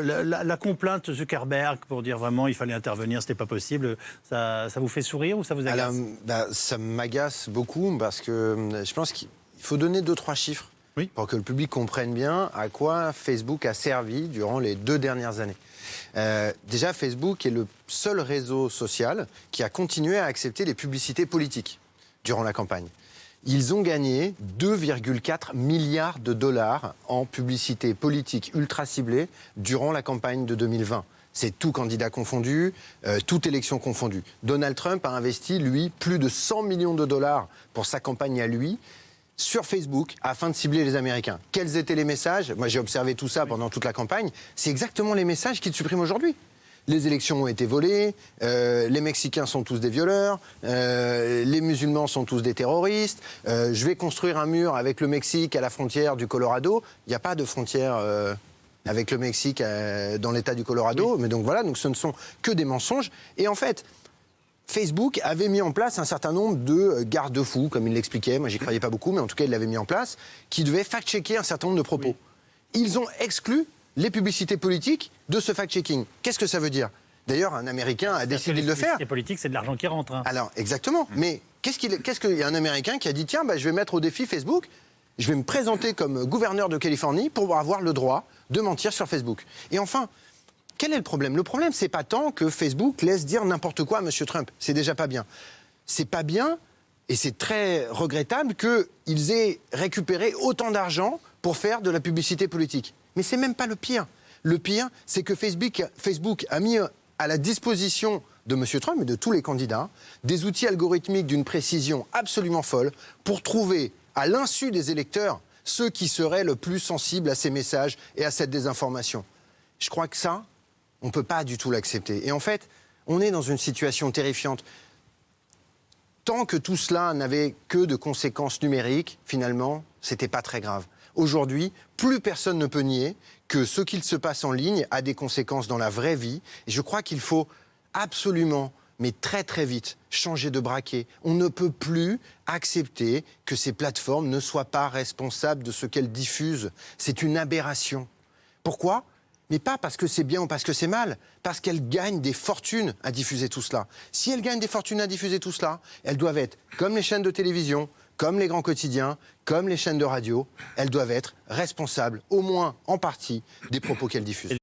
la complainte Zuckerberg pour dire vraiment il fallait intervenir, c'était pas possible, ça vous fait sourire ou ça vous agace? Ça m'agace beaucoup parce que je pense qu'il faut donner 2-3 chiffres pour que le public comprenne bien à quoi Facebook a servi durant les 2 dernières années. Déjà, Facebook est le seul réseau social qui a continué à accepter les publicités politiques durant la campagne. Ils ont gagné 2,4 milliards de dollars en publicité politique ultra ciblée durant la campagne de 2020. C'est tout candidat confondu, toute élection confondue. Donald Trump a investi, lui, plus de 100 millions de dollars pour sa campagne à lui, sur Facebook, afin de cibler les Américains. Quels étaient les messages? Moi, j'ai observé tout ça pendant toute la campagne. C'est exactement les messages qu'ils suppriment aujourd'hui. Les élections ont été volées, les Mexicains sont tous des violeurs, les musulmans sont tous des terroristes, je vais construire un mur avec le Mexique à la frontière du Colorado. Il n'y a pas de frontière avec le Mexique dans l'état du Colorado, mais donc voilà, donc ce ne sont que des mensonges. Et en fait, Facebook avait mis en place un certain nombre de garde-fous, comme il l'expliquait, moi j'y croyais pas beaucoup, mais en tout cas il l'avait mis en place, qui devaient fact-checker un certain nombre de propos. Ils ont exclu les publicités politiques de ce fact-checking. Qu'est-ce que ça veut dire? D'ailleurs, un Américain a décidé de le faire. Les politiques, c'est de l'argent qui rentre. Hein. Alors, exactement. Mais qu'est-ce qu'il y a un Américain qui a dit, tiens, je vais mettre au défi Facebook, je vais me présenter comme gouverneur de Californie pour avoir le droit de mentir sur Facebook. Et enfin, quel est le problème? Le problème, c'est pas tant que Facebook laisse dire n'importe quoi à M. Trump. C'est déjà pas bien. C'est pas bien, et c'est très regrettable qu'ils aient récupéré autant d'argent pour faire de la publicité politique. Mais c'est même pas le pire. Le pire, c'est que Facebook a mis à la disposition de M. Trump et de tous les candidats des outils algorithmiques d'une précision absolument folle pour trouver, à l'insu des électeurs, ceux qui seraient le plus sensibles à ces messages et à cette désinformation. Je crois que ça, on ne peut pas du tout l'accepter. Et en fait, on est dans une situation terrifiante. Tant que tout cela n'avait que de conséquences numériques, finalement, c'était pas très grave. Aujourd'hui, plus personne ne peut nier que ce qu'il se passe en ligne a des conséquences dans la vraie vie. Et je crois qu'il faut absolument, mais très très vite, changer de braquet. On ne peut plus accepter que ces plateformes ne soient pas responsables de ce qu'elles diffusent. C'est une aberration. Pourquoi ? Mais pas parce que c'est bien ou parce que c'est mal, parce qu'elles gagnent des fortunes à diffuser tout cela. Si elles gagnent des fortunes à diffuser tout cela, elles doivent être comme les chaînes de télévision, comme les grands quotidiens, comme les chaînes de radio, elles doivent être responsables, au moins en partie, des propos qu'elles diffusent.